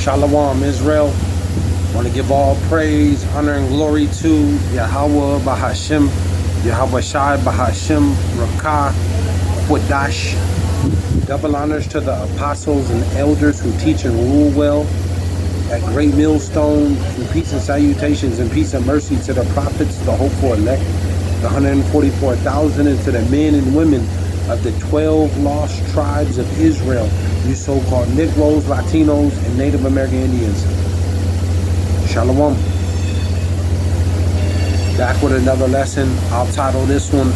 Shalom, Israel. I want to give all praise, honor, and glory to Yahawah BASHAM, YAHAWAHSHI BASHAM, Rakah, Quadash. Double honors to the apostles and elders who teach and rule well at Great Millstone, and peace and salutations and peace and mercy to the prophets, the hopeful elect, the 144,000, and to the men and women of the 12 lost tribes of Israel, you so-called Negroes, Latinos, and Native American Indians. Shalom. Back with another lesson. I'll title this one,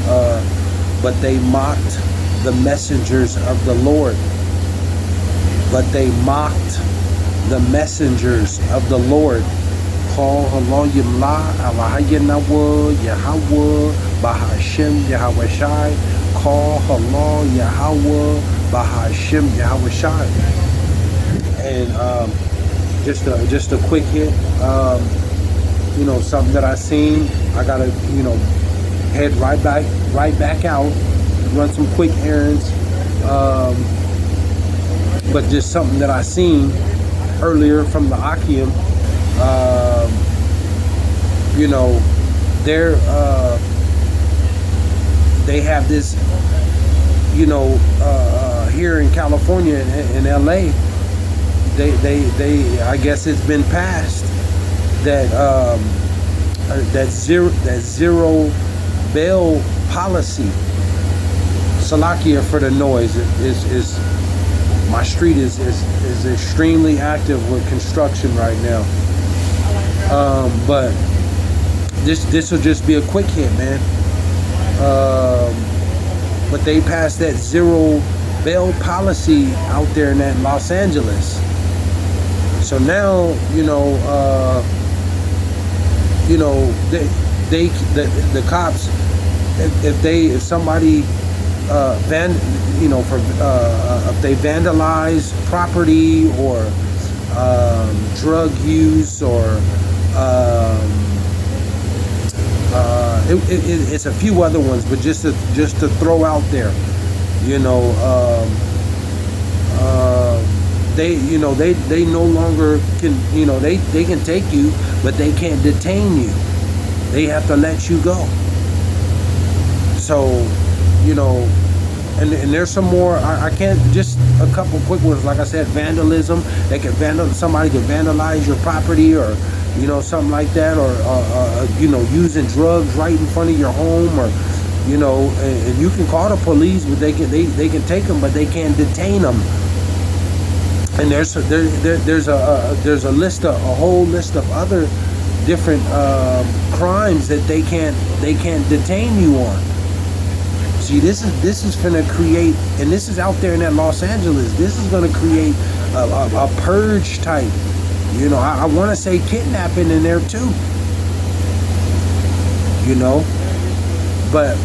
But They Mocked the Messengers of the Lord. But they mocked the messengers of the Lord. Call Allah Yimla, Yahawah, Yahawah, BASHAM, YAHAWAHSHI. Call Allah Yahawah, BASHAM, YAHAWAHSHI. And just a quick hit. Something that I seen. I gotta head right back out, run some quick errands. But just something that I seen earlier from the Akim. They have this, here in California, in LA, they I guess it's been passed that zero bail policy. Salakia for the noise is my street is extremely active with construction right now. But this will just be a quick hit, man. But they passed that zero bail policy out there in that Los Angeles. So now, the cops, if somebody if they vandalize property or drug use or it's a few other ones, but just to throw out there, they no longer can, they can take you, but they can't detain you. They have to let you go. So, and there's some more. I can't, just a couple quick ones. Like I said, vandalism. They can somebody can vandalize your property, or something like that, or using drugs right in front of your home, or and you can call the police, but they can take them, but they can't detain them. And there's a whole list of other different crimes that they can't detain you on. See, this is gonna create, and this is out there in that Los Angeles. This is gonna create a purge type. I want to say kidnapping in there too. But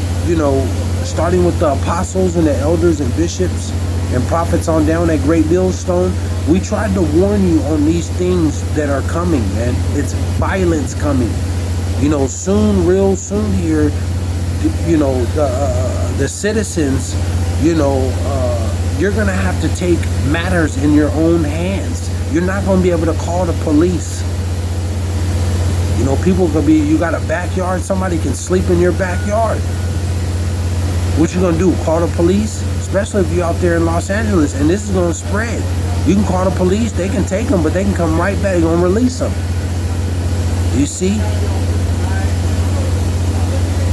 starting with the apostles and the elders and bishops and prophets on down at Great Millstone, we tried to warn you on these things that are coming, man. It's violence coming. Soon, real soon here, the citizens, you're going to have to take matters in your own hands. You're not going to be able to call the police. People could be, you got a backyard, somebody can sleep in your backyard. What you gonna do? Call the police? Especially if you're out there in Los Angeles, and this is gonna spread. You can call the police, they can take them, but they can come right back, they're gonna release them. You see?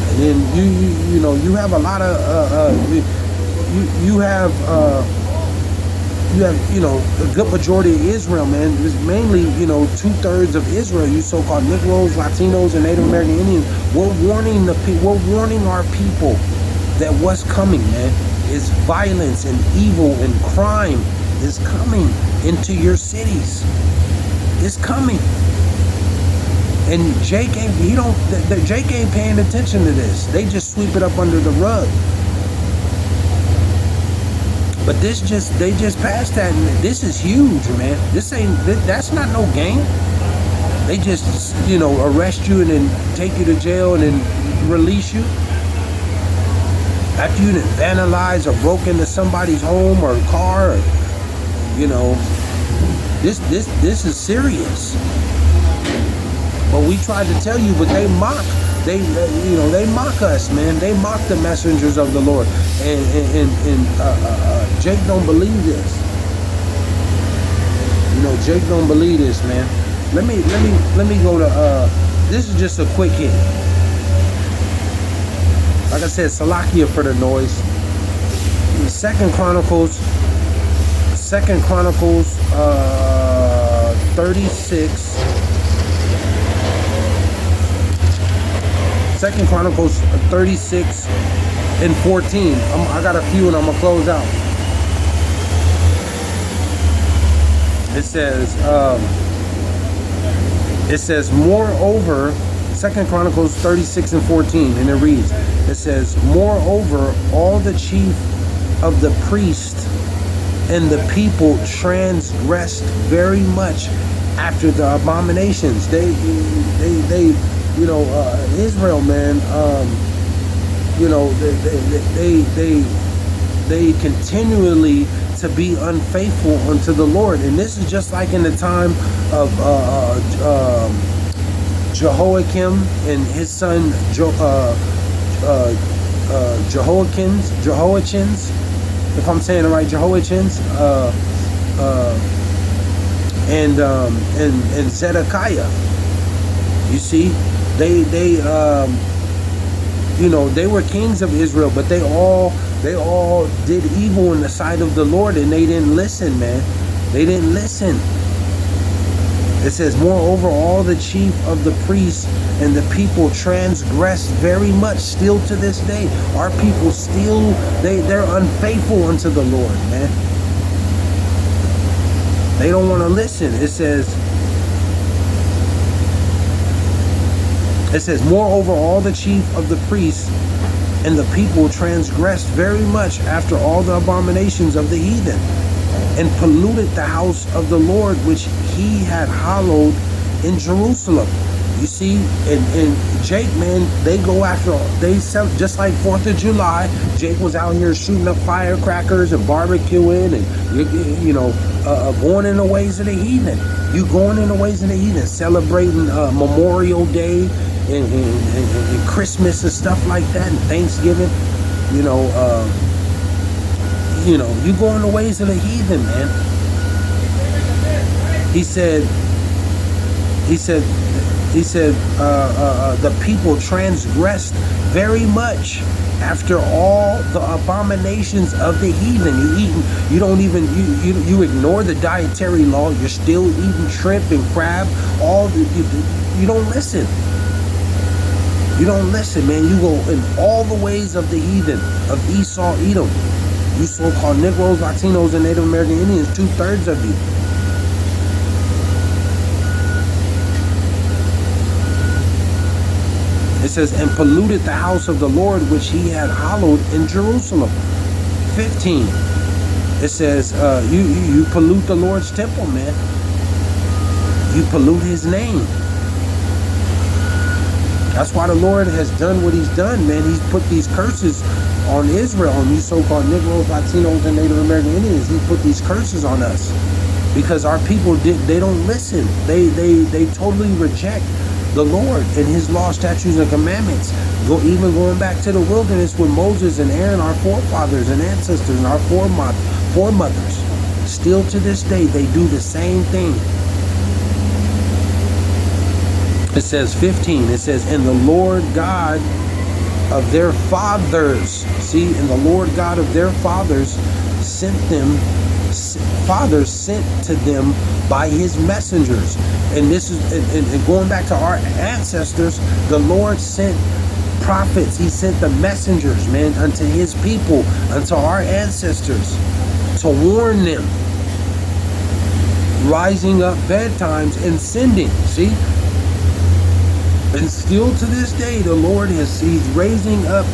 And then you have a lot of you have a good majority of Israel, man. It's mainly 2/3 of Israel, you so-called Negroes, Latinos, and Native American Indians. We're warning our people that what's coming, man, is violence and evil and crime is coming into your cities. It's coming. And Jake ain't paying attention to this. They just sweep it up under the rug. But they just passed that, and this is huge, man. That's not no game. They just, arrest you and then take you to jail and then release you. After you vandalized or broke into somebody's home or car, or, This is serious. But we tried to tell you, but they mock. They mock us, man. They mock the messengers of the Lord, and Jake don't believe this. Jake don't believe this, man. Let me go to. This is just a quick hit. Like I said, Salakia for the noise. Second Chronicles 36. Second Chronicles 36 and 14. I got a few and I'm gonna close out. It says, moreover, Second Chronicles 36 and 14, and it reads, it says, moreover, all the chief of the priest and the people transgressed very much after the abominations. Israel, man, they continually to be unfaithful unto the Lord. And this is just like in the time of Jehoiakim and his son Jehoiachins, if I'm saying it right, Jehoiachins, and Zedekiah. You see, they were kings of Israel, but they all did evil in the sight of the Lord, and they didn't listen, man. They didn't listen. It says, moreover, all the chief of the priests and the people transgressed very much. Still to this day, our people still, they're unfaithful unto the Lord, man. They don't want to listen. It says, moreover, all the chief of the priests and the people transgressed very much after all the abominations of the heathen, and polluted the house of the Lord, which he had hallowed in Jerusalem. You see, and Jake, man, they go after, they sell, just like 4th of July, Jake was out here shooting up firecrackers and barbecuing and, going in the ways of the heathen. You going in the ways of the heathen, celebrating Memorial Day and Christmas and stuff like that, and Thanksgiving. You go in the ways of the heathen, man. He said, the people transgressed very much after all the abominations of the heathen. You ignore the dietary law. You're still eating shrimp and crab. You don't listen. You don't listen, man. You go in all the ways of the heathen, of Esau, Edom. You so-called Negroes, Latinos, and Native American Indians, 2/3 of you. It says, and polluted the house of the Lord, which he had hallowed in Jerusalem. 15. It says, you pollute the Lord's temple, man. You pollute his name. That's why the Lord has done what he's done, man. He's put these curses on Israel, on you so-called Negroes, Latinos, and Native American Indians. He put these curses on us because our people they don't listen. They totally reject the Lord and his law, statutes, and commandments. Even going back to the wilderness with Moses and Aaron, our forefathers and ancestors and our foremothers. Still to this day, they do the same thing. It says 15, it says, and the Lord God of their fathers, see, and the Lord God of their fathers sent to them by his messengers. And this is, and going back to our ancestors, the Lord sent prophets. He sent the messengers, man, unto his people, unto our ancestors, to warn them, rising up bedtimes and sending, see? And still to this day, the Lord he's raising up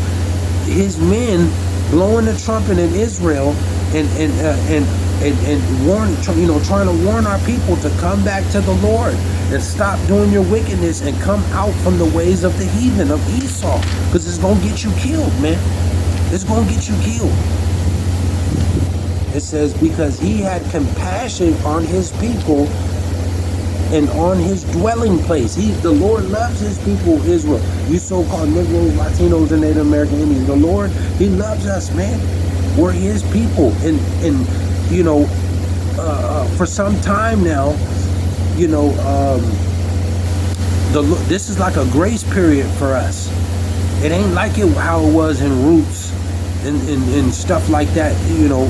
his men, blowing the trumpet in Israel, and warn, trying to warn our people to come back to the Lord and stop doing your wickedness and come out from the ways of the heathen of Esau, because it's gonna get you killed, man. It's gonna get you killed. It says, because he had compassion on his people and on his dwelling place. The Lord loves his people, Israel. You so-called Negroes, Latinos, and Native American Indians. The Lord, he loves us, man. We're his people. And you know, for some time now, you know, this is like a grace period for us. It ain't like how it was in Roots and stuff like that, you know,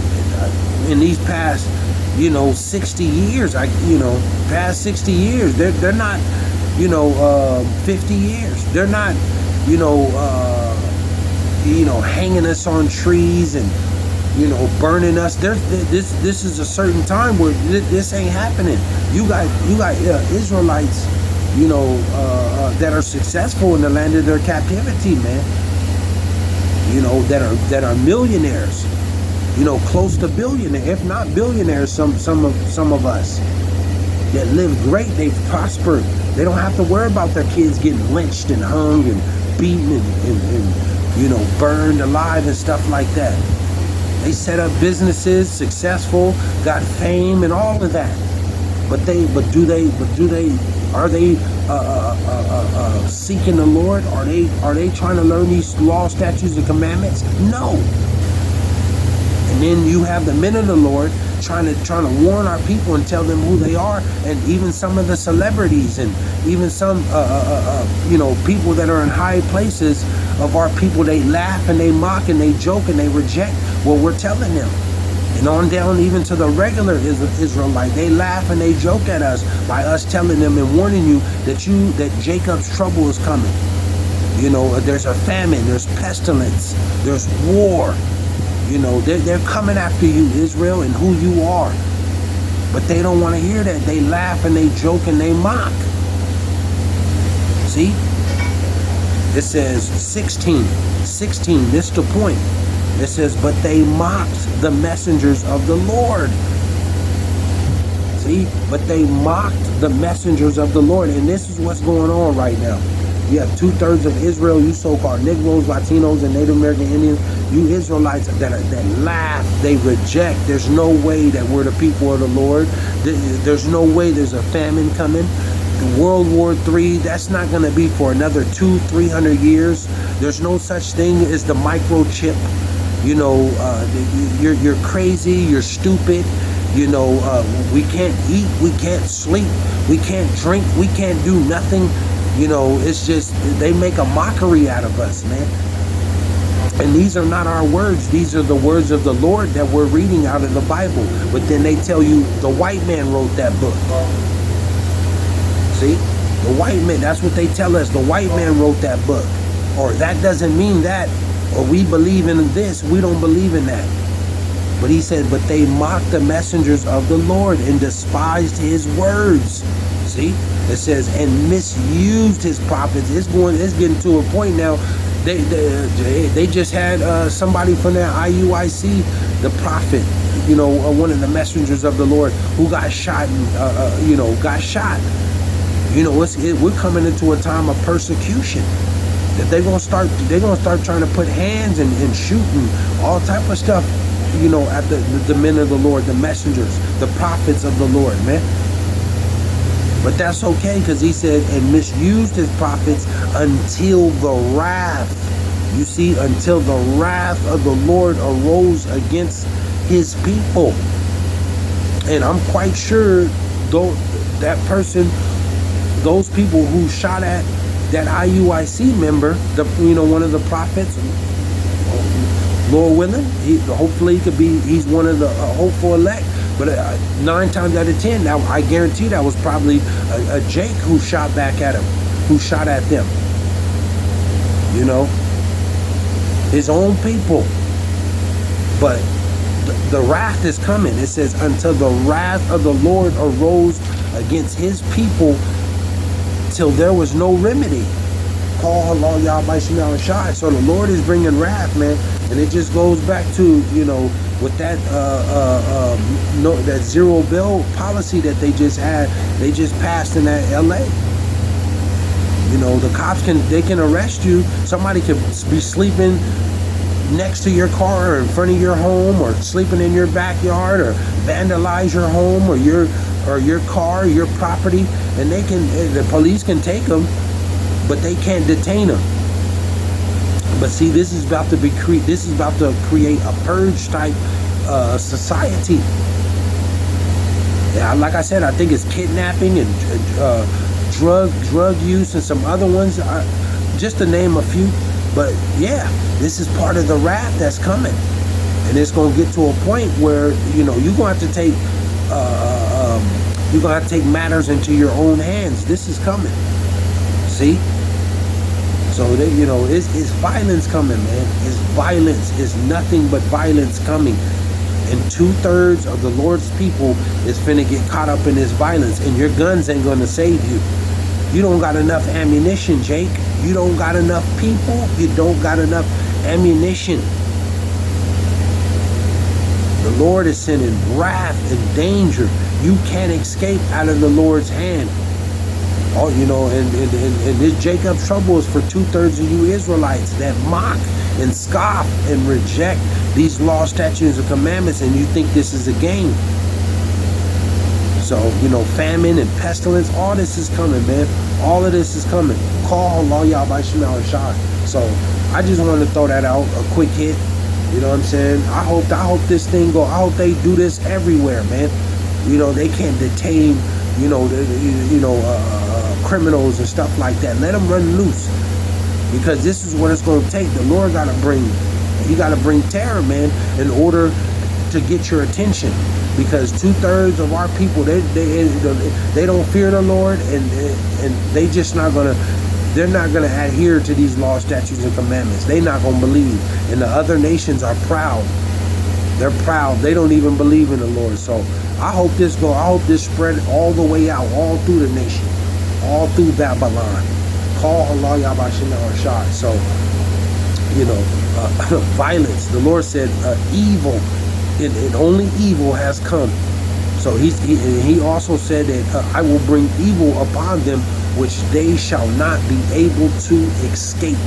in these past, you know, 60 years. Past 60 years. They're not, you know, 50 years. They're not, you know, hanging us on trees and, you know, burning us. This is a certain time where this ain't happening. You got Israelites, you know, that are successful in the land of their captivity, man. You know, that are millionaires, you know, close to billionaires, if not billionaires. Some of us that live great, they've prospered. They don't have to worry about their kids getting lynched and hung and beaten and you know, burned alive and stuff like that. They set up businesses, successful, got fame and all of that. Are they seeking the Lord? Are they trying to learn these law, statutes, and commandments? No. And then you have the men of the Lord trying to warn our people and tell them who they are. And even some of the celebrities and even some you know, people that are in high places of our people, they laugh and they mock and they joke and they reject what we're telling them. And on down even to the regular Israelite, they laugh and they joke at us by us telling them and warning you that Jacob's trouble is coming. You know, there's a famine, there's pestilence, there's war. You know, they're coming after you, Israel, and who you are. But they don't want to hear that. They laugh and they joke and they mock. See? It says 16, this is the point. It says, but they mocked the messengers of the Lord. See? But they mocked the messengers of the Lord. And this is what's going on right now. You have 2/3 of Israel, you so-called Negroes, Latinos, and Native American Indians, you Israelites that laugh, they reject. There's no way that we're the people of the Lord. There's no way there's a famine coming. World War III, that's not going to be for another 200-300 years. There's no such thing as the microchip. You know, you're crazy, you're stupid. You know, we can't eat, we can't sleep, we can't drink, we can't do nothing. You know, it's just, they make a mockery out of us, man. And these are not our words. These are the words of the Lord that we're reading out of the Bible. But then they tell you the white man wrote that book. See? The white man, that's what they tell us. The white man wrote that book. Or that doesn't mean that. Or we believe in this. We don't believe in that. But he said, but they mocked the messengers of the Lord and despised his words. See? It says, and misused his prophets. It's getting to a point now. They just had somebody from their IUIC, the prophet, you know, one of the messengers of the Lord, who got shot and you know, got shot. You know, we're coming into a time of persecution. That they're gonna start trying to put hands and shooting all type of stuff, you know, at the men of the Lord, the messengers, the prophets of the Lord, man. But that's okay, because he said, and misused his prophets until the wrath. You see, until the wrath of the Lord arose against his people. And I'm quite sure though that person, those people who shot at that IUIC member, you know, one of the prophets, Lord willing, hopefully he could be, he's one of the hopeful elect. But 9 times out of 10, now I guarantee that was probably a Jake who shot back at him, who shot at them. You know, his own people. But the wrath is coming. It says, until the wrath of the Lord arose against his people, till there was no remedy. Call YAHAWAHSHI. So the Lord is bringing wrath, man. And it just goes back to, you know, with that that zero bail policy that they just passed in that LA. You know, the cops can arrest you. Somebody could be sleeping, next to your car or in front of your home or sleeping in your backyard or vandalize your home or your car, your property, and the police can take them, but they can't detain them. But see, this is about to create a purge type society. Yeah, like I said, I think it's kidnapping and drug use and some other ones, just to name a few. But yeah, this is part of the wrath that's coming, and it's gonna get to a point where you're gonna have to take matters into your own hands. This is coming. See. So it's violence coming, man. It's violence. It's nothing but violence coming. And 2/3 of the Lord's people is finna get caught up in this violence. And your guns ain't gonna save you. You don't got enough ammunition, Jake. You don't got enough people. You don't got enough ammunition. The Lord is sending wrath and danger. You can't escape out of the Lord's hand. Oh, and this Jacob's trouble is for 2/3 of you Israelites that mock and scoff and reject these laws, statutes, and commandments, and you think this is a game. So, famine and pestilence, all this is coming, man. All of this is coming. Call YAHAWAHSHI. So, I just wanted to throw that out, a quick hit. You know what I'm saying? I hope this thing go. I hope they do this everywhere, man. They can't detain, criminals and stuff like that. Let them run loose, because this is what it's going to take. The Lord got to bring terror, man, in order to get your attention, because 2/3 of our people, they don't fear the Lord, and they're not gonna adhere to these laws, statutes, and commandments. They're not gonna believe. And the other nations are proud. They're proud. They don't even believe in the Lord. So I hope this spread all the way out, all through the nation, all through Babylon. Call Allah YAHAWAHSHI. So, violence. The Lord said, evil, and only evil has come. So he also said that I will bring evil upon them, which they shall not be able to escape.